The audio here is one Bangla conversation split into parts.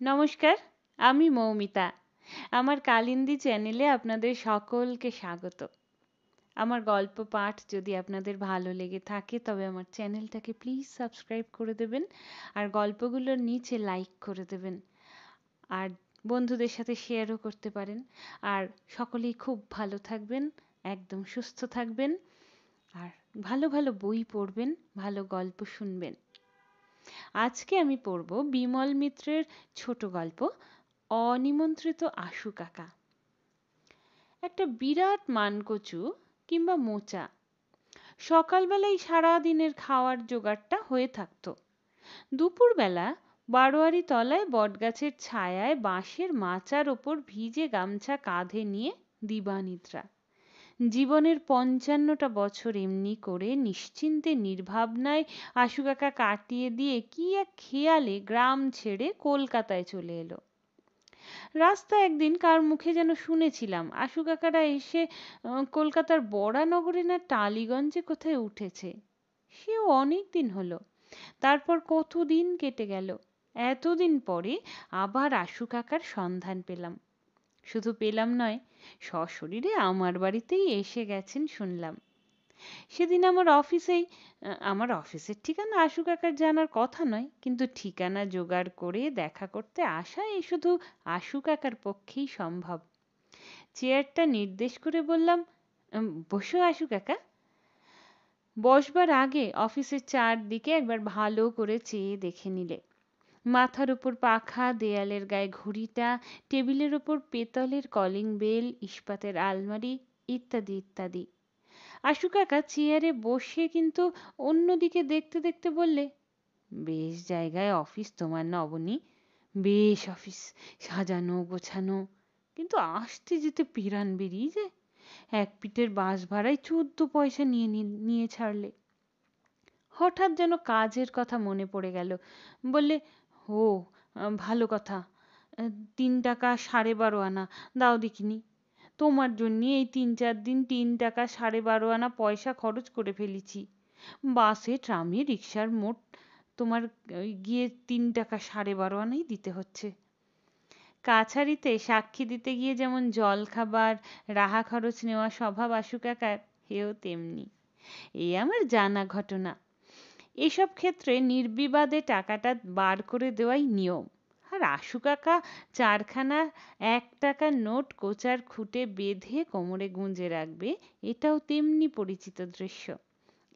নমস্কার, আমি মৌমিতা। আমার কালিন্দী চ্যানেলে আপনাদের সকলকে স্বাগত। আমার গল্প পাঠ যদি আপনাদের ভালো লেগে থাকে তবে আমার চ্যানেলটাকে প্লিজ সাবস্ক্রাইব করে দেবেন আর গল্পগুলোর নিচে লাইক করে দেবেন আর বন্ধুদের সাথে শেয়ারও করতে পারেন। আর সকলেই খুব ভালো থাকবেন, একদম সুস্থ থাকবেন আর ভালো ভালো বই পড়বেন, ভালো গল্প শুনবেন। আজকে আমি পড়ব বিমল মিত্রের ছোট গল্প অনিমন্ত্রিত আশু কাকা। একটা বিরাট মানকচু কিংবা মোচা সকালবেলায় সারা দিনের খাওয়ার জোগাড়টা হয়ে থাকতো। দুপুরবেলা বারোয়ারি তলায় বটগাছের ছায়ায় বাঁশের মাচার ওপর ভিজে গামছা কাঁধে নিয়ে দিবানিদ্রা। জীবনের ৫৫টা বছর এমনি করে নিশ্চিন্তে নির্ভাবনায় আশু কাকা কাটিয়ে দিয়ে কি এক খেয়ালে গ্রাম ছেড়ে কলকাতায় চলে এলো। রাস্তায় একদিন কার মুখে যেন শুনেছিলাম আশু কাকারা এসে কলকাতার বরানগরে না টালিগঞ্জে কোথায় উঠেছে। সেও অনেক দিন হলো। তারপর কতদিন কেটে গেল। এতদিন পরে আবার আশু কাকার সন্ধান পেলাম। শুধু পেলাম নয়, সশরীরে আমার বাড়িতেই এসে গেছেন শুনলাম। সেদিন আমার অফিসের ঠিকানা আশু কাকার জানার কথা নয়, কিন্তু ঠিকানা জোগাড় করে দেখা করতে আসা এই শুধু আশু কাকার পক্ষেই সম্ভব। চেয়ারটা নির্দেশ করে বললাম, বসো আশু কাকা। বসবার আগে অফিসের চারদিকে একবার ভালো করে চেয়ে দেখে নিলে। মাথার উপর পাখা, দেয়ালের গায়ে ঘড়িটা, টেবিলের ওপর পেতলের কলিং বেল, ইস্পাতের আলমারি ইত্যাদি ইত্যাদি। আশু কাকা চেয়ারে বসে কিন্তু অন্যদিকে দেখতে দেখতে বললে, বেশ জায়গায় অফিস তোমার নবনী, বেশ অফিস, সাজানো গোছানো, কিন্তু আসতে যেতে পিরান বেরিয়ে যায়। এক পিঠের বাস ভাড়ায় 14 পয়সা নিয়ে ছাড়লে। হঠাৎ যেন কাজের কথা মনে পড়ে গেল। বললে, ও ভালো কথা, 3 টাকা 12.5 আনা দাও দেখিনি। তোমার জন্যে এই 3-4 দিন 3 টাকা 12.5 আনা পয়সা খরচ করে ফেলেছি। বাসে, ট্রামে, রিক্সার মোট তোমার গিয়ে 3 টাকা 12.5 আনাই দিতে হচ্ছে। কাছারিতে সাক্ষী দিতে গিয়ে যেমন জল খাবার, রাহা খরচ নেওয়া স্বভাব আশু কাকার, এও তেমনি। এই আমার জানা ঘটনা। এসব ক্ষেত্রে নির্বিবাদে টাকাটা বার করে দেওয়াই নিয়ম। আর আশু কাকা 4খানা 1 টাকার নোট কোচার খুঁটে বেঁধে কোমরে গুঁজে রাখবে, এটাও তেমনি পরিচিত দৃশ্য।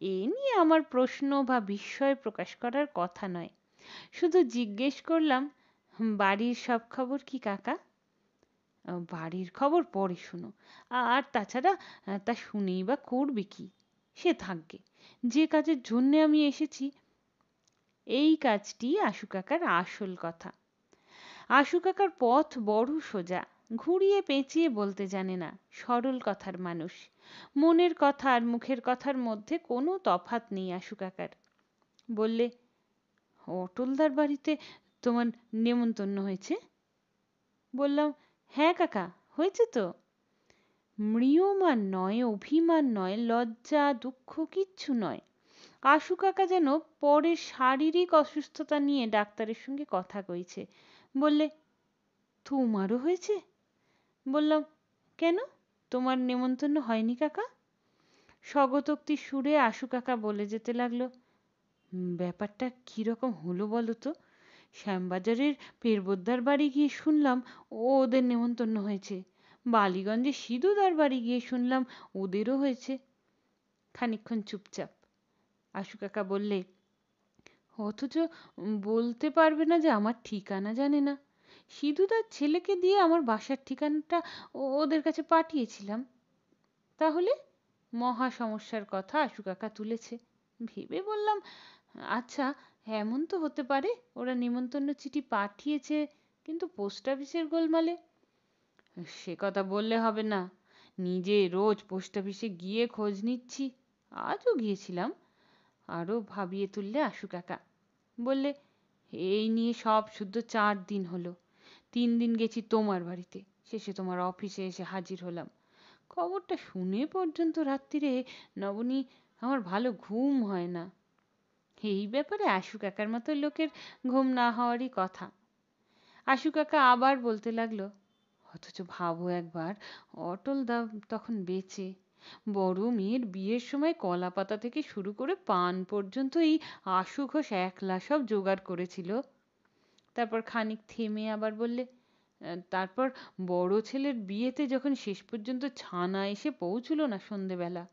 এ নিয়ে আমার প্রশ্ন বা বিস্ময় প্রকাশ করার কথা নয়। শুধু জিজ্ঞেস করলাম, বাড়ির সব খবর কি কাকা? বাড়ির খবর পরে শুনো। আর তাছাড়া তা শুনেই বা করবে কি? সে থাকবে। যে কাজের জন্যে আমি এসেছি, এই কাজটি আশু কাকার আসল কথা। আশু কাকার পথ বড় সোজা, ঘুরিয়ে পেঁচিয়ে বলতে জানে না, সরল কথার মানুষ। মনের কথা আর মুখের কথার মধ্যে কোনো তফাৎ নেই আশু কাকার। বললে, অটলদার বাড়িতে তোমার নেমন্তন্ন হয়েছে? বললাম, হ্যাঁ কাকা, হয়েছে তো। ম্রিয়মাণ নয়, অভিমান নয়, লজ্জা দুঃখ কিচ্ছু নয়। আশু কাকা যেন পরে শারীরিক অসুস্থতা নিয়ে ডাক্তারের সঙ্গে কথা কইছে। বললে, তোমারও হয়েছে? বললাম, কেন, তোমার নেমন্তন্ন হয়নি কাকা? স্বগতোক্তি সুরে আশু কাকা বলে যেতে লাগলো, ব্যাপারটা কিরকম হলো বলো তো? শ্যামবাজারের পেরবোদ্দার বাড়ি গিয়ে শুনলাম ওদের নেমন্তন্ন হয়েছে। বালিগঞ্জে সিধুদার বাড়ি গিয়ে শুনলাম ওদেরও হয়েছে। খানিকক্ষণ চুপচাপ। আশু কাকা বললে, অথচ বলতে পারবে না যে আমার ঠিকানা জানে না। সিধুদার ছেলেকে দিয়ে আমার বাসার ঠিকানাটা ওদের কাছে পাঠিয়েছিলাম। তাহলে? মহা সমস্যার কথা আশু কাকা তুলেছে। ভেবে বললাম, আচ্ছা, এমন তো হতে পারে ওরা নিমন্ত্রণ চিঠি পাঠিয়েছে, কিন্তু পোস্ট অফিসের গোলমালে। সে কথা বললে হবে না। নিজে রোজ পোস্ট অফিসে গিয়ে খোঁজ নিচ্ছি। আজও গিয়েছিলাম। আরো ভাবিয়ে তুললে আশু কাকা। বললে, এই নিয়ে সব শুদ্ধ 4 দিন হলো। 3 দিন গেছি তোমার বাড়িতে, শেষে তোমার অফিসে এসে হাজির হলাম। খবরটা শুনে পর্যন্ত রাত্রিরে নবনী আমার ভালো ঘুম হয় না। এই ব্যাপারে আশু কাকার মতো লোকের ঘুম না হওয়ারই কথা। আশু কাকা আবার বলতে লাগলো, অথচ ভাবো একবার, অটলদা তখন বেঁচে, বড় মেয়ের বিয়ের সময় কলা পাতা থেকে শুরু করে পান পর্যন্ত এই আশু ঘোষ একলা সব জোগাড় করেছিল। তারপর খানিক থেমে আবার বললে, তারপর বড় ছেলের বিয়েতে যখন শেষ পর্যন্ত ছানা এসে পৌঁছলো না সন্ধেবেলা,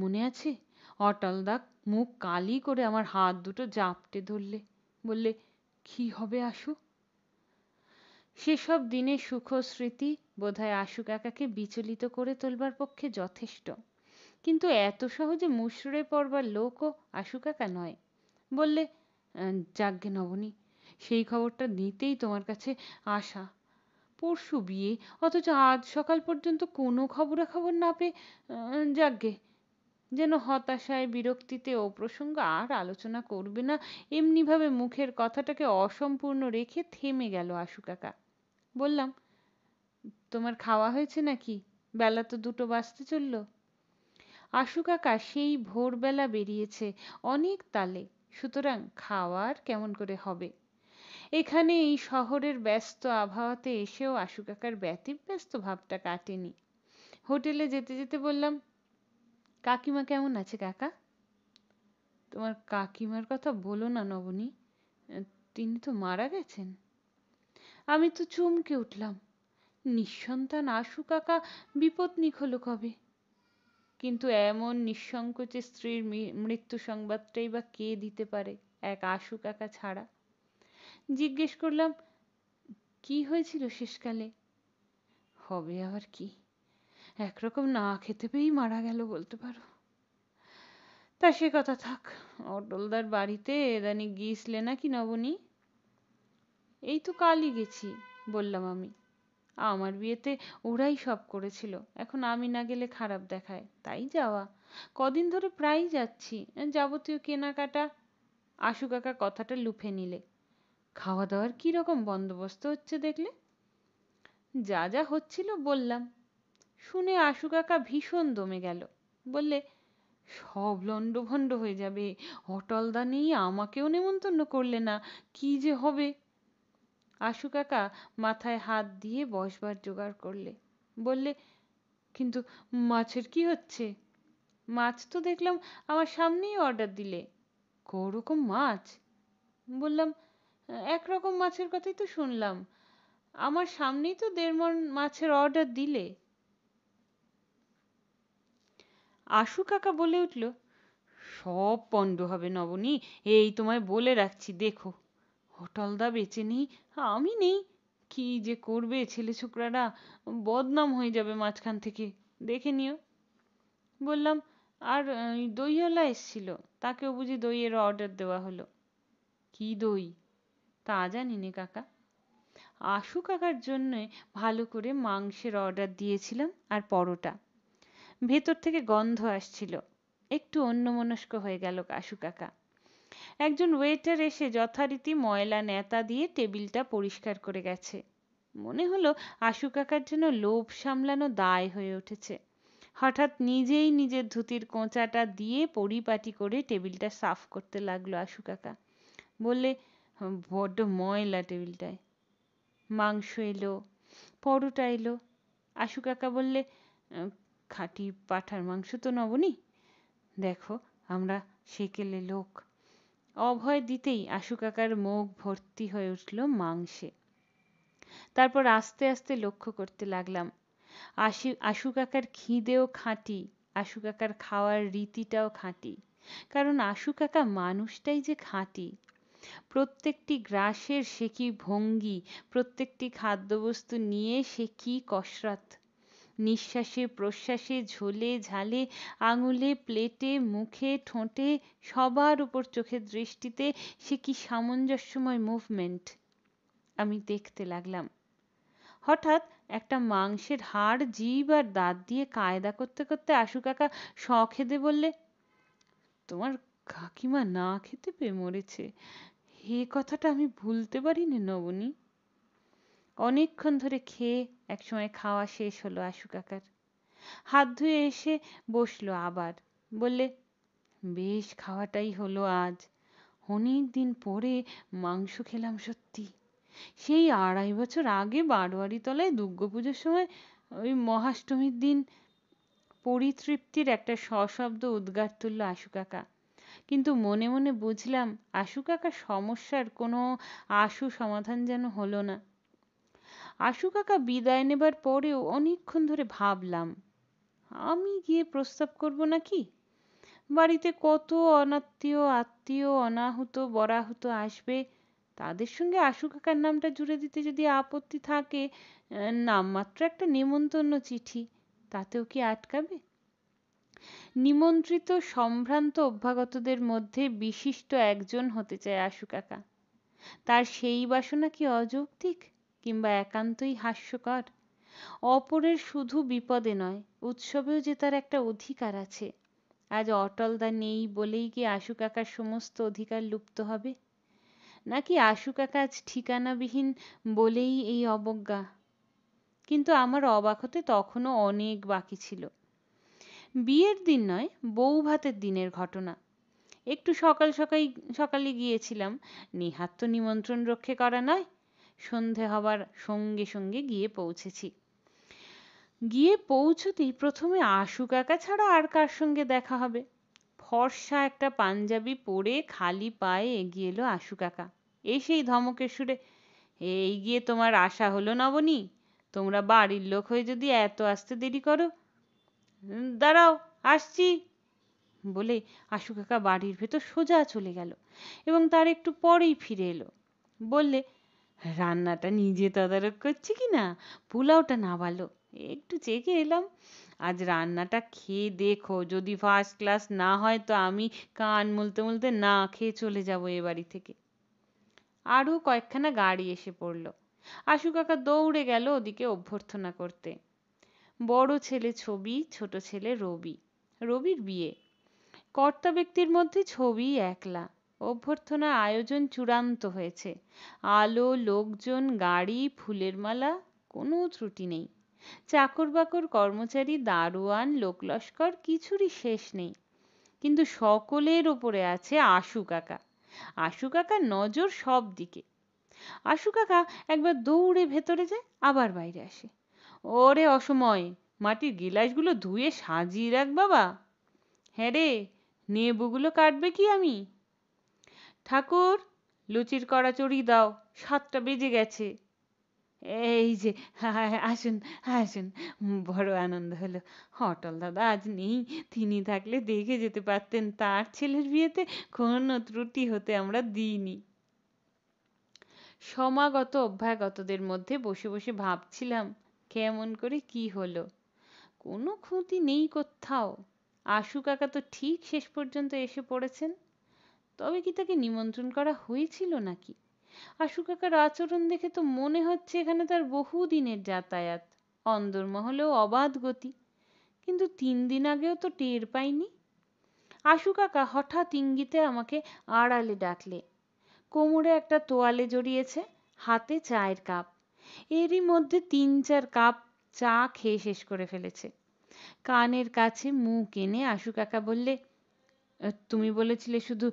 মনে আছে? অটলদা মুখ কালি করে আমার হাত দুটো জাপটে ধরলে, বললে, কি হবে আশু? সেসব দিনের সুখ স্মৃতি বোধহয় আশু কাকাকে বিচলিত করে তোলবার পক্ষে যথেষ্ট, কিন্তু এত সহজে মুষড়ে পড়বার লোকও আশু কাকা নয়। বললে, যাকগে নবনী, সেই খবরটা নিতেই তোমার কাছে আসা। পরশু বিয়ে, অথচ আজ সকাল পর্যন্ত কোনো খবরাখবর না পেয়ে, যাকগে। যেন হতাশায় বিরক্তিতে ও প্রসঙ্গ আর আলোচনা করবে না এমনিভাবে মুখের কথাটাকে অসম্পূর্ণ রেখে থেমে গেল আশু কাকা। বললাম, তোমার খাওয়া হয়েছে নাকি? বেলা তো 2টো বাজতে চলল। আশু কাকা সেই ভোরবেলা বেরিয়েছে অনেক তালে, সুতরাং খাওয়ার কেমন করে হবে? এখানে এই শহরের ব্যস্ত আবহাওয়াতে এসেও আশু কাকার ব্যতিব্যস্ত ভাবটা কাটেনি। হোটেলে যেতে যেতে বললাম, কাকিমা কেমন আছে কাকা? তোমার কাকিমার কথা বলো না নবনী, তিনি তো মারা গেছেন। আমি তো চমকে উঠলাম। নিঃসন্তান আশু কাকা বিপত্নিক হলো কবে? কিন্তু এমন নিঃসংকোচে স্ত্রীর মৃত্যু সংবাদটাই বা কে দিতে পারে এক আশু কাকা ছাড়া? জিজ্ঞেস করলাম, কি হয়েছিল শেষকালে? হবে আবার কি, একরকম না খেতে পেয়েই মারা গেল বলতে পারো। তা সে কথা থাক, অটলদার বাড়িতে এদানি গিয়েছিলে নাকি নবনী? এই তো কালই গেছি, বললাম আমি। আমার বিয়েতে ওরাই সব করেছিল, এখন আমি না গেলে খারাপ দেখায়, তাই যাওয়া। কদিন ধরে প্রায়ই যাচ্ছি, যাবতীয় কেনাকাটা। আশু কাকা কথাটা লুফে নিলে, খাওয়া দাওয়ার কি রকম বন্দোবস্ত হচ্ছে দেখলে? যা যা হচ্ছিল বললাম। শুনে আশু কাকা ভীষণ দমে গেল। বললে, সব লণ্ডভণ্ড হয়ে যাবে, অটলদা নেই, আমাকেও নেমন্তন্ন করলে না, কি যে হবে! আশু কাকা মাথায় হাত দিয়ে বসবার জোগাড় করলে। বললে, কিন্তু মাছের কি হচ্ছে? মাছ তো দেখলাম আমার সামনেই অর্ডার দিলে। কোরকম মাছ? বললাম, একরকম মাছের কথাই তো শুনলাম, আমার সামনেই তো 1.5 মণ মাছের অর্ডার দিলে। আশু কাকা বলে উঠল, সব পণ্ড হবে নবনী, এই তোমায় বলে রাখছি দেখো। অটলদা বেঁচে নেই, আমি নেই, কি যে করবে ছেলে ছোকরারা, বদনাম হয়ে যাবে মাঝখান থেকে, দেখে নিও। বললাম, আর দইওয়ালা এসছিল, তাকেও বুঝি দইয়ের অর্ডার দেওয়া হলো? কি দই? তা জানি নে কাকা। আশু কাকার জন্যে ভালো করে মাংসের অর্ডার দিয়েছিলাম আর পরোটা। ভেতর থেকে গন্ধ আসছিল। একটু অন্যমনস্ক হয়ে গেল আশু কাকা। একজন ওয়েটার এসে যথারীতি ময়লা নেতা দিয়ে টেবিলটা পরিষ্কার করে গেছে। মনে হলো আশু কাকার জন্য লোভ সামলানো দায় হয়ে উঠেছে। হঠাৎ নিজেই নিজের ধুতির কোঁচাটা দিয়ে পরিপাটি করে টেবিলটা সাফ করতে লাগলো আশু কাকা। বললে, বড্ড ময়লা টেবিলটায়। মাংস এলো, পরোটা এলো। আশু কাকা বললে, খাঁটি পাঁঠার মাংস তো নবনী, দেখো আমরা সেকেলে লোক। অভয় দিতেই আশু কাকার মুখ ভর্তি হয়ে উঠল মাংসে। তারপর আস্তে আস্তে লক্ষ্য করতে লাগলাম, আশু কাকার খিদেও খাঁটি, আশু কাকার খাওয়ার রীতিটাও খাঁটি। কারণ আশু কাকা মানুষটাই যে খাঁটি। প্রত্যেকটি গ্রাসের সে কি ভঙ্গি, প্রত্যেকটি খাদ্যবস্তু নিয়ে সে কি কসরত। নিঃশ্বাসে প্রশ্বাসে, ঝোলে ঝালে, আঙুলে, প্লেটে, মুখে, ঠোঁটে, সবার উপর চোখের দৃষ্টিতে সে কি সামঞ্জস্যময় মুভমেন্ট। আমি দেখতে লাগলাম। হঠাৎ একটা মাংসের হাড় জিভ আর দাঁত দিয়ে কায়দা করতে করতে আশু কাকা সখেদে বললে, তোমার কাকিমা না খেতে পেয়ে মরেছে, এ কথাটা আমি ভুলতে পারি নে নবনী। অনেকক্ষণ ধরে খেয়ে একসময় খাওয়া শেষ হলো আশু কাকার। হাত ধুয়ে এসে বসলো আবার। বললে, বেশ খাওয়াটাই হলো আজ, অনেক দিন পরে মাংস খেলাম সত্যি। সেই 2.5 বছর আগে বারোয়ারি তলায় দুর্গাপুজোর সময় ওই মহাষ্টমীর দিন পরিতৃপ্তির একটা সশব্দ উদ্গার তুলল আশু কাকা। কিন্তু মনে মনে বুঝলাম আশু কাকার সমস্যার কোনো আশু সমাধান যেন হলো না। আশু কাকা বিদায় নেবার পরেও অনেকক্ষণ ধরে ভাবলাম, আমি গিয়ে প্রস্তাব করব নাকি? বাড়িতে কত অনাত্মীয় আত্মীয় অনাহুত বরাহুত আসবে, তাদের সঙ্গে আশু কাকার নামটা জুড়ে দিতে যদি আপত্তি থাকে, নামমাত্র একটা নেমন্তন্ন চিঠি, তাতেও কি আটকাবে? নিমন্ত্রিত সম্ভ্রান্ত অভ্যাগতদের মধ্যে বিশিষ্ট একজন হতে চায় আশু কাকা। তার সেই বাসনা কি অযৌক্তিক কিংবা একান্তই হাস্যকর? অপরের শুধু বিপদে নয়, উৎসবেও যে তার একটা অধিকার আছে। আজ অটলদা নেই বলেই কি আশু কাকার সমস্ত অধিকার লুপ্ত হবে? নাকি আশু কাকা আজ ঠিকানাবিহীন বলেই এই অবজ্ঞা? কিন্তু আমার অবাক হতে তখনও অনেক বাকি ছিল। বিয়ের দিন নয়, বউ ভাতের দিনের ঘটনা। একটু সকালে গিয়েছিলাম, নেহাত তো নিমন্ত্রণ রক্ষে করা নয়। সন্ধে হবার সঙ্গে সঙ্গে গিয়ে পৌঁছেছি। গিয়ে পৌঁছতেই প্রথমে আশু কাকা ছাড়া আর কার সঙ্গে দেখা হবে? ফর্সা একটা পাঞ্জাবি পরে খালি পায়ে এগিয়ে এলো আশু কাকা। এসেই ধমকের সুরে, এই গিয়ে তোমার আশা হলো নবনী? তোমরা বাড়ির লোক হয়ে যদি এত আসতে দেরি করো। দাঁড়াও, আসছি বলে আশু কাকা বাড়ির ভেতর সোজা চলে গেল এবং তার একটু পরেই ফিরে এলো। বললে, রান্নাটা নিজে তদারক করছি কি না, পোলাওটা না ভালো, একটু চেখে এলাম। আজ রান্নাটা খেয়ে দেখো, যদি ফার্স্ট ক্লাস না হয় তো আমি কান মুলতে মুলতে না খেয়ে চলে যাব এ বাড়ি থেকে। আরও কয়েকখানা গাড়ি এসে পড়ল। আশু কাকা দৌড়ে গেল ওদিকে অভ্যর্থনা করতে। বড় ছেলে ছবি, ছোট ছেলে রবি। রবির বিয়ে। কর্তা ব্যক্তির মধ্যে ছবি একলা। অভ্যর্থনা আয়োজন চূড়ান্ত হয়েছে। আলো, লোকজন, গাড়ি, ফুলের মালা, কোনো ত্রুটি নেই। চাকর বাকর, কর্মচারী, দারোয়ান, লোকলস্কর, কিছুরই শেষ নেই। কিন্তু সকলের ওপরে আছে আশু কাকা। আশু কাকার নজর সব দিকে। আশু কাকা একবার দৌড়ে ভেতরে যায়, আবার বাইরে আসে। ওরে অসময়, মাটির গিলাসগুলো ধুয়ে সাজিয়ে রাখ বাবা। হ্যাঁ রে, নেবুগুলো কাটবে কি আমি? ঠাকুর, লুচির কড়াচড়ি দাও, 7টা বেজে গেছে। এই যে, আসুন আসুন। বড় আনন্দ হলো। অটল দাদা আজ নেই, তিনি থাকলে দেখে যেতে পারতেন, তার ছেলের বিয়েতে কোনো ত্রুটি হতে আমরা দিইনি। সমাগত অভ্যাগতদের মধ্যে বসে বসে ভাবছিলাম, কেমন করে কি হলো। কোনো খুঁতি নেই কোত্থাও। আশু কাকা তো ঠিক শেষ পর্যন্ত এসে পড়েছেন। তবে কি তাকে নিমন্ত্রণ করা হয়েছিল নাকি? আশু কাকার আচরণ দেখে তো মনে হচ্ছে এখানে তার বহুদিনের যাতায়াত, অন্দরমহলেও অবাধ গতি। কিন্তু 3 দিন আগেও তো টের পাইনি। আশু কাকা হঠাৎ ইঙ্গিতে আমাকে আড়ালে ডাকলে। কোমরে একটা তোয়ালে জড়িয়েছে, হাতে চায়ের কাপ। এরই মধ্যে 3-4 কাপ চা খেয়ে শেষ করে ফেলেছে। কানের কাছে মুখ এনে আশু কাকা বললে, তুমি বলেছিলে শুধু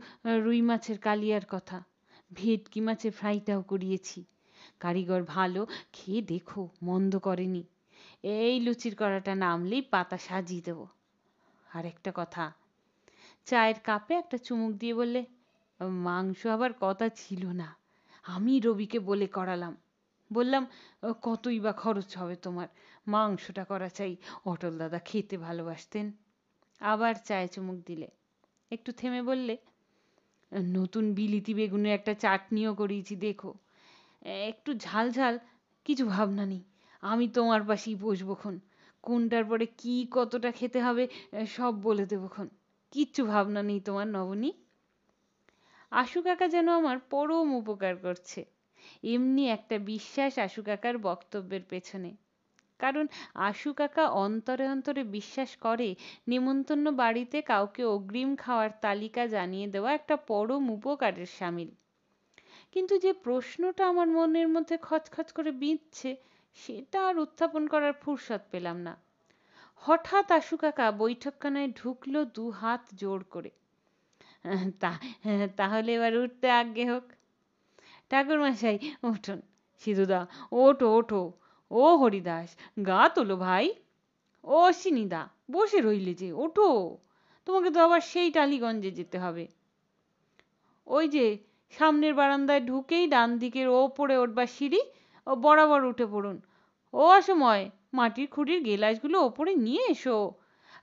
রুই মাছের কালিয়ার কথা, ভেটকি মাছের ফ্রাইটাও করিয়েছি। কারিগর ভালো, খেয়ে দেখো, মন্দ করেনি। এই লুচির কড়াটা নামলেই পাতা সাজিয়ে দেবো। আর একটা কথা, চায়ের কাপে একটা চুমুক দিয়ে বললে, মাংস আবার কথা ছিল না, আমি রবিকে বলে করালাম। বললাম, কতই বা খরচ হবে তোমার, মাংসটা করা চাই, অটল দাদা খেতে ভালোবাসতেন। আবার চায়ে চুমুক দিলে। একটু থেমে বললে, নতুন বিলিতি বেগুনের একটা চাটনিও করিয়েছি দেখো, একটু ঝাল ঝাল, কিছু ভাবনা নেই, আমি তোমার পাশেই বসবো খন, কোনটার পরে কি কতটা খেতে হবে সব বলে দেবো খন, কিচ্ছু ভাবনা নেই তোমার নবনী। আশু কাকা যেন আমার পরম উপকার করছে, এমনি একটা বিশ্বাস আশু কাকার বক্তব্যের পেছনে। কারণ আশু কাকা অন্তরে অন্তরে বিশ্বাস করে নেমন্তন্ন বাড়িতে কাউকে অগ্রিম খাওয়ার তালিকা জানিয়ে দেওয়া একটা পরম উপকারের শামিল। কিন্তু যে প্রশ্নটা আমার মনের মধ্যে খচখচ করে বিঁধছে, সেটা আর উত্থাপন করার ফুরসত পেলাম না। হঠাৎ আশু কাকা বৈঠকখানায় ঢুকলো 2 হাত জোড় করে। তা তাহলে এবার উঠতে আজ্ঞে হোক। ঠাকুরমশাই উঠুন, সিধুদা, ওঠো ওঠো। ও হরিদাস, গা তোলো ভাই। ও অশ্বিনীদা, বসে রইলে যে, ওঠো। তোমাকে তো আবার সেই টালিগঞ্জে যেতে হবে। ওই যে সামনের বারান্দায় ঢুকেই ডান দিকের ওপরে উঠবার সিঁড়ি, ও বরাবর উঠে পড়ুন। ও অসময়, মাটির খুঁড়ির গেলাসগুলো ওপরে নিয়ে এসো।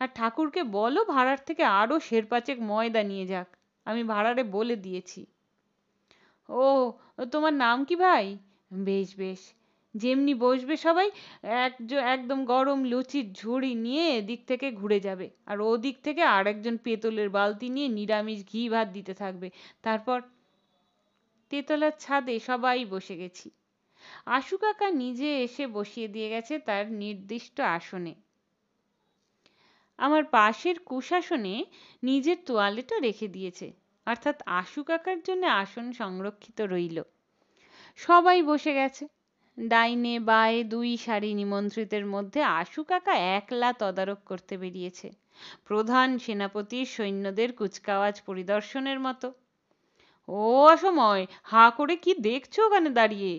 আর ঠাকুরকে বলো ভাড়ার থেকে আরো সেরপাচেক ময়দা নিয়ে যাক, আমি ভাড়ারে বলে দিয়েছি। ও, তোমার নাম কি ভাই? বেশ বেশ। যেমনি বসবে সবাই, একদম গরম লুচির ঝুড়ি নিয়ে এদিক থেকে ঘুরে যাবে, আর ওদিক থেকে আরেকজন পেতলের বালতি নিয়ে নিরামিষ ঘি ভাত দিতে থাকবে। তারপর তেতলার ছাদে সবাই বসে গেছি। আশু কাকা নিজে এসে বসিয়ে দিয়ে গেছে তার নির্দিষ্ট আসনে। আমার পাশের কুশাসনে নিজের তোয়ালেটা রেখে দিয়েছে, অর্থাৎ আশু কাকার জন্য আসন সংরক্ষিত রইল। সবাই বসে গেছে। ডাইনে বায়ে দুই সারি নিমন্ত্রিতের মধ্যে আশু কাকা একলা তদারক করতে বেরিয়েছে, প্রধান সেনাপতির সৈন্যদের কুচকাওয়াজ পরিদর্শনের মতো। ও অসময়, হাঁ করে কি দেখছো ওখানে দাঁড়িয়ে?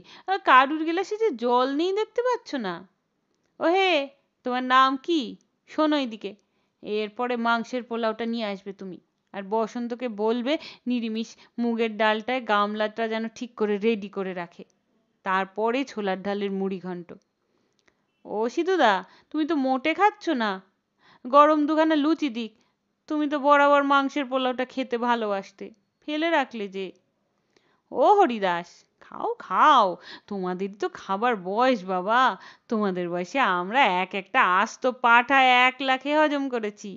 কারুর গেলাসে যে জল নেই দেখতে পাচ্ছ না? ও হে, তোমার নাম কি? শোনো এদিকে, এরপরে মাংসের পোলাওটা নিয়ে আসবে তুমি। আর বসন্তকে বলবে নিরিমিষ মুগের ডালটায় গামলাটা যেন ঠিক করে রেডি করে রাখে। তারপরে ছোলার ডালের মুড়ি ঘন্ট। ও সিধুদা, তুমি তো মোটে খাচ্ছ না, গরম দুখানা লুচি দিক। তুমি তো বরাবর মাংসের পোলাওটা খেতে ভালোবাসতে, ফেলে রাখলে যে। ও হরিদাস, খাও খাও, তোমাদের তো খাবার বয়স বাবা। তোমাদের বয়সে আমরা একটা আস্ত পাঁঠা একলা খেয়ে হজম করেছি।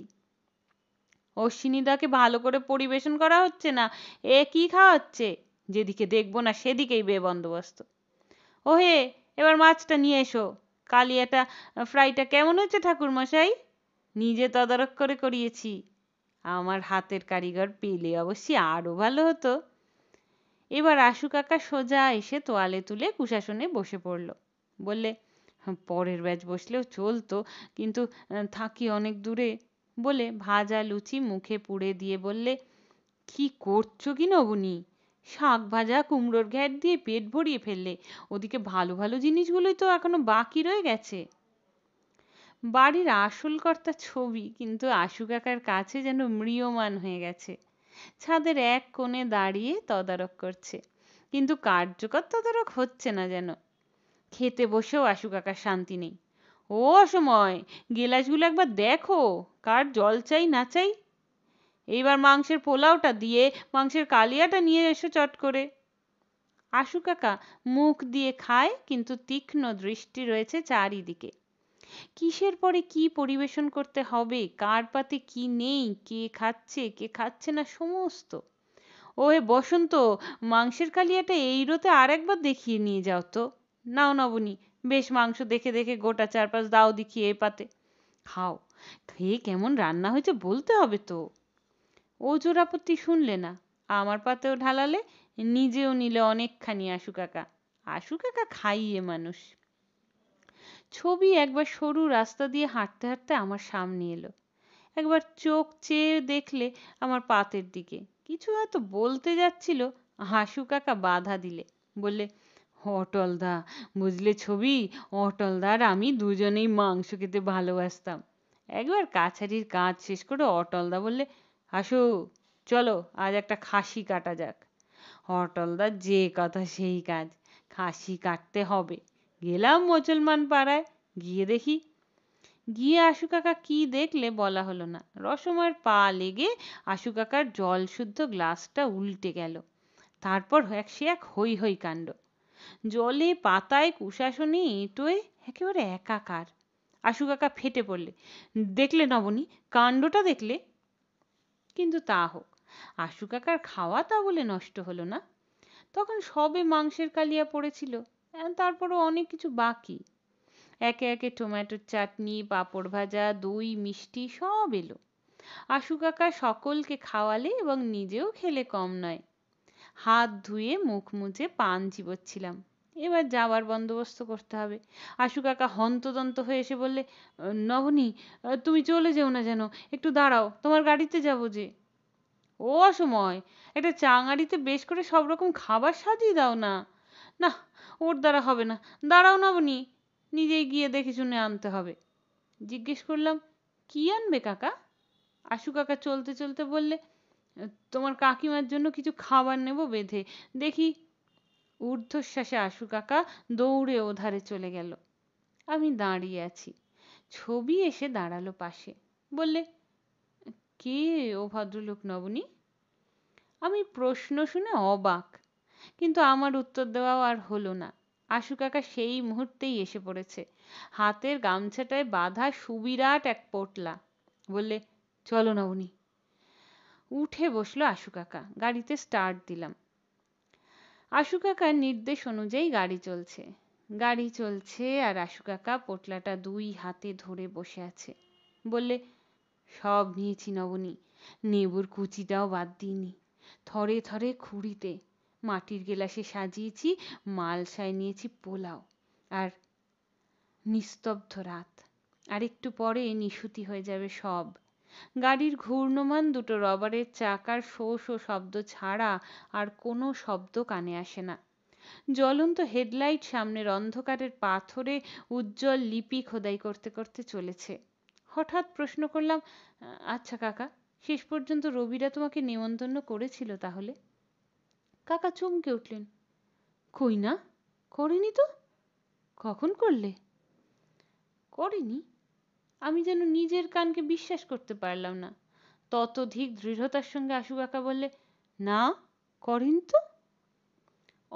অশ্বিনীদাকে ভালো করে পরিবেশন করা হচ্ছে না, এ কি খাওয়াচ্ছে? যেদিকে দেখবো না সেদিকেই বেবন্দোবস্ত। ও হে, এবার মাছটা নিয়ে এসো। কালিয়াটা ফ্রাইটা কেমন হয়েছে ঠাকুরমশাই? নিজে তদারক করে করিয়েছি। আমার হাতের কারিগর পেলে অবশ্যই আরো ভালো হতো। এবার আশু কাকা সোজা এসে তোয়ালে তুলে কুশাসনে বসে পড়ল। বললে, পরের ব্যাচ বসলেও চলতো, কিন্তু থাকি অনেক দূরে। বলে ভাজা লুচি মুখে পুড়ে দিয়ে বললে, কি করছো কি নবনী? শাক ভাজা কুমড়োর ঘ্যাঁট দিয়ে পেট ভরিয়ে ফেললে, ওদিকে ভালো ভালো জিনিসগুলোই তো এখনো বাকি রয়ে গেছে। বাড়ির আসল কর্তা ছবি কিন্তু আশু কাকার কাছে যেন ম্রিয়মাণ হয়ে গেছে। ছাদের এক কোণে দাঁড়িয়ে তদারক করছে, কিন্তু কার্যকর তদারক হচ্ছে না যেন। খেতে বসেও আশু কাকার শান্তি নেই। ও অসময়, গেলাসগুলো একবার দেখো, কার জল চাই না চাই। এইবার মাংসের পোলাওটা দিয়ে মাংসের কালিয়াটা নিয়ে এসো চট করে। আশু কাকা মুখ দিয়ে খায়, কিন্তু তীক্ষ্ণ দৃষ্টি রয়েছে চারিদিকে। কিসের পরে কি পরিবেশন করতে হবে, কার পাতে কি নেই, কে খাচ্ছে কে খাচ্ছে না সমস্ত। ওহে বসন্ত, মাংসের কালিয়াটা এই রোতে আর একবার দেখিয়ে নিয়ে যাও তো। নাও নবনী, বেশ মাংস দেখে দেখে গোটা 4-5 দাও দেখিয়ে এ পাতে। খাও, খেয়ে কেমন রান্না হয়েছে বলতে হবে তো। ও জোর আপত্তি শুনলে না, আমার পাতেও ঢালালে, নিজেও নিলে অনেকখানি আশু কাকা। আশু কাকা খাইয়ে মানুষ। ছবি একবার সরু রাস্তা দিয়ে হাঁটতে হাঁটতে আমার সামনে এলো। একবার চোখ চেয়ে দেখলে আমার পাতের দিকে। কিছু হয়তো বলতে যাচ্ছিল, হাসু কাকা বাধা দিলে। বললে, অটলদা, বুঝলে ছবি, অটলদা আর আমি দুজনেই মাংস খেতে ভালোবাসতাম। একবার কাছারির কাজ শেষ করে অটলদা বললে, হাসু, চলো আজ একটা খাসি কাটা যাক। অটলদার যে কথা সেই কাজ, খাসি কাটতে হবে। গেলাম মুসলমান পাড়ায়, গিয়ে দেখি। গিয়ে আশু কাকা কি দেখলে বলা হলো না। রসময়ের পা লেগে আশু কাকার জল শুদ্ধ গ্লাসটা উল্টে গেল। তারপর সে এক হৈ হৈ কাণ্ড। জলে পাতায় কুশাসনে এঁটোয় একেবারে একাকার। আশু কাকা ফেটে পড়লে, দেখলে নবনী, কাণ্ডটা দেখলে? কিন্তু তা হোক, আশু কাকার খাওয়া তা বলে নষ্ট হলো না। তখন সবে মাংসের কালিয়া পড়েছিল, তারপরও অনেক কিছু বাকি। একে একে টমেটোর চাটনি, পাঁপড় ভাজা, দই, মিষ্টি সব এলো। আশু কাকা সকলকে খাওয়ালে এবং নিজেও খেলে কম নয়। হাত ধুয়ে মুখ মুছে পান চিবোচ্ছিলাম। এবার যাবার বন্দোবস্ত করতে হবে। আশু কাকা হন্তদন্ত হয়ে এসে বললে, নবনী, তুমি চলে যেও না যেন, একটু দাঁড়াও, তোমার গাড়িতে যাবো যে। ও অসময়, একটা চাঙাড়িতে বেশ করে সব রকম খাবার সাজিয়ে দাও না। না, ওর দ্বারা হবে না, দাঁড়াও নবনী, নিজেই গিয়ে দেখে শুনে আনতে হবে। জিজ্ঞেস করলাম, কি আনবে কাকা? আশু কাকা চলতে চলতে বললে, তোমার কাকিমার জন্য কিছু খাবার নেব বেঁধে, দেখি। ঊর্ধ্বশ্বাসে আশু কাকা দৌড়ে ওধারে চলে গেল। আমি দাঁড়িয়ে আছি। ছবি এসে দাঁড়ালো পাশে, বললে, কে ও ভদ্রলোক নবনী? আমি প্রশ্ন শুনে অবাক, কিন্তু আমার উত্তর দেওয়াও আর হলো না। আশু কাকা সেই মুহূর্তেই এসে পড়েছে, হাতের গামছাটায় বাঁধা সুবিরাট এক পোটলা। বললে, চলো নবনী। উঠে বসলো আশু কাকা। গাড়িতে স্টার্ট দিলাম। আশু কাকার নির্দেশ অনুযায়ী গাড়ি চলছে। গাড়ি চলছে আর আশু কাকা পোটলাটা দুই হাতে ধরে বসে আছে। বললে, সব নিয়েছি নবনী, নেবুর কুচিটাও বাদ দিইনি। থরে থরে খুঁড়িতে মাটির গেলাসে সাজিয়েছি, মালসায় নিয়েছি পোলাও। আর নিস্তব্ধ রাত, আর একটু পরে নিশুতি হয়ে যাবে সব। গাড়ির ঘূর্ণমান দুটো রবারের চাকার শো শো শব্দ ছাড়া আর কোনো শব্দ কানে আসে না। জ্বলন্ত হেডলাইট সামনের অন্ধকারের পাথরে উজ্জ্বল লিপি খোদাই করতে করতে চলেছে। হঠাৎ প্রশ্ন করলাম, আচ্ছা কাকা, শেষ পর্যন্ত রবিরা তোমাকে নেমন্তন্ন করেছিল তাহলে? কাকা চমকে উঠলেন, কই না, করেনি তো। কখন করলে? করেনি? আমি যেন নিজের কানকে বিশ্বাস করতে পারলাম না। ততোধিক দৃঢ়তার সঙ্গে আশু কাকা বললে, না, করেনি তো।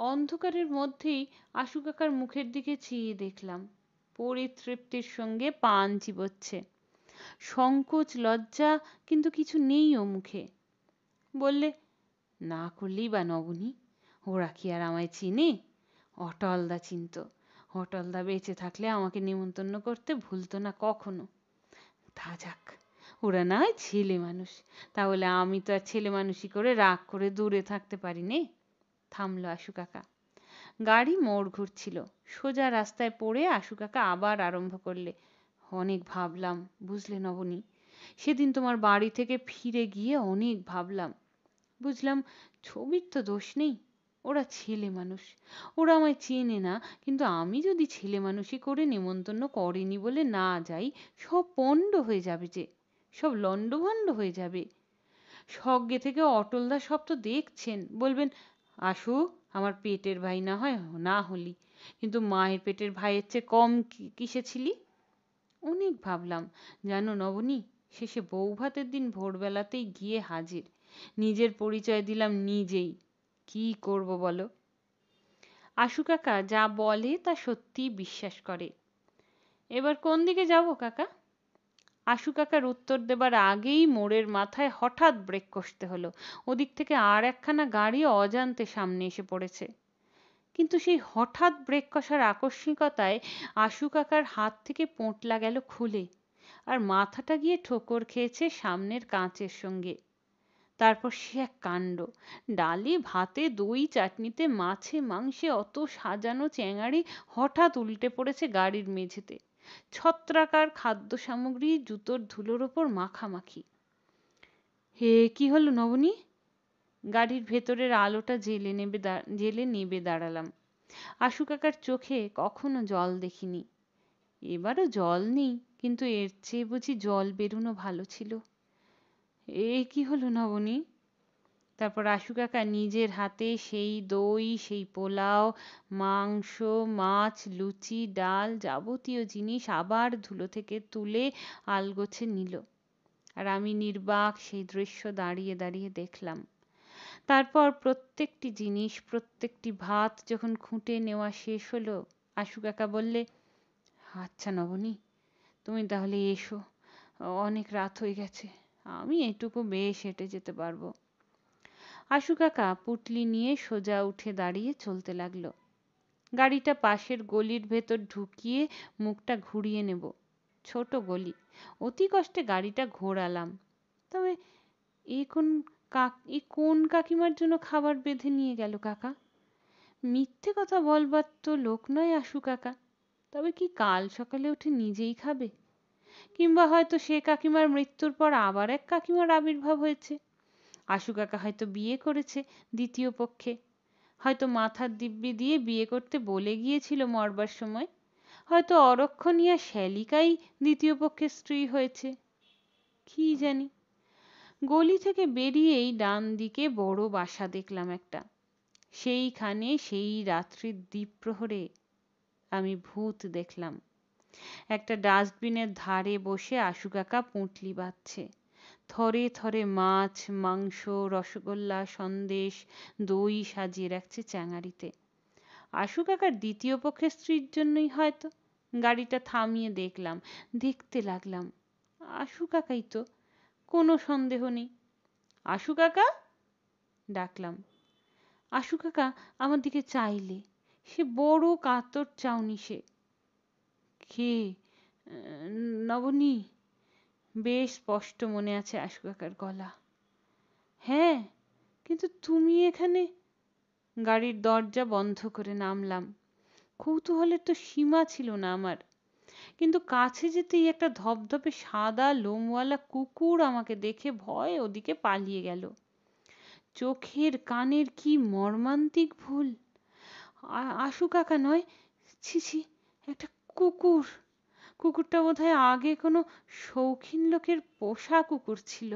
অন্ধকারের মধ্যেই আশু কাকার মুখের দিকে চেয়ে দেখলাম, পরিতৃপ্তির সঙ্গে পান চিবোচ্ছে। সংকোচ লজ্জা কিন্তু কিছু নেই ও মুখে। বললে, না করলেই বা নবনী, ওরা কি আর আমায় চিনে? অটলদা চিনত। অটলদা বেঁচে থাকলে আমাকে নেমন্তন্ন করতে ভুলতো না কখনো। তা যাক, ওরা না হয় ছেলে মানুষ, তাহলে আমি তো আর ছেলে মানুষই করে রাগ করে দূরে থাকতে পারি নে। থামলো আশু কাকা। গাড়ি মোড় ঘুরছিল। সোজা রাস্তায় পড়ে আশু কাকা আবার আরম্ভ করলে, অনেক ভাবলাম বুঝলে নবনী, সেদিন তোমার বাড়ি থেকে ফিরে গিয়ে অনেক ভাবলাম। বুঝলাম ছবির তো দোষ নেই, ওরা ছেলে মানুষ, ওরা আমায় চেনে না, কিন্তু আমি যদি ছেলে মানুষই করে নেমন্তন্ন করেনি বলে না যাই, সব পণ্ড হয়ে যাবে যে, সব লণ্ডভণ্ড হয়ে যাবে। স্বর্গে থেকে অটলদা সব তো দেখছেন, বলবেন, আশু, আমার পেটের ভাই না হয় না হলি, কিন্তু মায়ের পেটের ভাইয়ের চেয়ে কম কিসে ছিলি? অনেক ভাবলাম, জানো নবনী, শেষে বউভাতের দিন ভোরবেলাতেই গিয়ে হাজির। নিজের পরিচয় দিলাম নিজেই। কি করব বলো? আশু কাকা যা বলে তা সত্যিই বিশ্বাস করে। এবার কোন দিকে যাব কাকা? আশু কাকার উত্তর দেবার আগেই মোড়ের মাথায় হঠাৎ ব্রেক কষতে হলো। ওদিক থেকে আর একখানা গাড়ি অজান্তে সামনে এসে পড়েছে। কিন্তু সেই হঠাৎ ব্রেক কষার আকস্মিকতায় আশু কাকার হাত থেকে পোঁটলা গেল খুলে, আর মাথাটা গিয়ে ঠোকর খেয়েছে সামনের কাঁচের সঙ্গে। তারপর সে এক কাণ্ড, ডালে ভাতে দই চাটনিতে মাছে মাংসে অত সাজানো চেঙাড়ি হঠাৎ উল্টে পড়েছে গাড়ির মেঝেতে। ছত্রাকার খাদ্য সামগ্রী জুতোর ধুলোর ওপর মাখামাখি। হে কি হলো নবনী? গাড়ির ভেতরের আলোটা জেলে নেবে দাঁড়ালাম। আশু কাকার চোখে কখনো জল দেখিনি। এবারও জল নেই, কিন্তু এর চেয়ে বুঝি জল বেরোনো ভালো ছিল। এ কি হলো নবনী? তারপর আশু কাকা নিজের হাতে সেই দই, সেই পোলাও, মাংস, মাছ, লুচি, ডাল, যাবতীয় জিনিস আবার ধুলো থেকে তুলে আলগোছে নিল। আর আমি নির্বাক সেই দৃশ্য দাঁড়িয়ে দাঁড়িয়ে দেখলাম। তারপর প্রত্যেকটি জিনিস, প্রত্যেকটি ভাত যখন খুঁটে নেওয়া শেষ হলো, আশু কাকা বললে, আচ্ছা নবনী, তুমি তাহলে এসো, অনেক রাত হয়ে গেছে, আমি এটুকু বেশ হেঁটে যেতে পারবো। আশু কাকা পুটলি নিয়ে সোজা উঠে দাঁড়িয়ে চলতে লাগলো। গাড়িটা পাশের গলির ভেতর ঢুকিয়ে মুখটা ঘুরিয়ে নেব। ছোট গলি, অতি কষ্টে গাড়িটা ঘোরালাম। তবে এ কোন কাকিমার জন্য খাবার বেঁধে নিয়ে গেল কাকা? মিথ্যে কথা বলবার তো লোক নয় আশু কাকা। তবে কি কাল সকালে উঠে নিজেই খাবে? কিংবা হয়তো সে কাকিমার মৃত্যুর পর আবার এক কাকিমার আবির্ভাব হয়েছে। আশু কাকা হয়তো বিয়ে করেছে দ্বিতীয় পক্ষে। হয়তো মাথার দিব্যি দিয়ে বিয়ে করতে বলে গিয়েছিল মরবার সময়। হয়তো অরক্ষণী আর শ্যালিকাই দ্বিতীয় পক্ষের স্ত্রী হয়েছে, কি জানি। গলি থেকে বেরিয়েই ডান দিকে বড় বাসা দেখলাম একটা। সেইখানে সেই রাত্রির দ্বীপ্রহরে আমি ভূত দেখলাম। একটা ডাস্টবিনের ধারে বসে আশু কাকা পুঁটলি বাজছে। থরে থরে মাছ, মাংস, রসগোল্লা, সন্দেশ, দই সাজিয়ে রাখছে চ্যাঙারিতে। আশু কাকার দ্বিতীয় পক্ষের স্ত্রীর জন্যই হয়তো। গাড়িটা থামিয়ে দেখলাম, দেখতে লাগলাম। আশু কাকাই তো, কোনো সন্দেহ নেই। আশু কাকা, ডাকলাম। আশু কাকা আমার দিকে চাইলে, সে বড় কাতর চাউনি সে। কে? নবনী? বেশ স্পষ্ট মনে আছে আশু কাকার গলা। হ্যাঁ, কিন্তু তুমি এখানে? গাড়ির দরজা বন্ধ করে নামলাম। কৌতূহলের তো সীমা ছিল না আমার, কিন্তু কাছে যেতেই একটা ধপধপে সাদা লোমওয়ালা কুকুর আমাকে দেখে ভয়ে ওদিকে পালিয়ে গেল। চোখের কানের কি মর্মান্তিক ভুল! আশু কাকা নয়, ছি ছি, একটা কুকুর। কুকুরটা বোধহয় আগে কোনো শৌখিন লোকের পোষা কুকুর ছিল।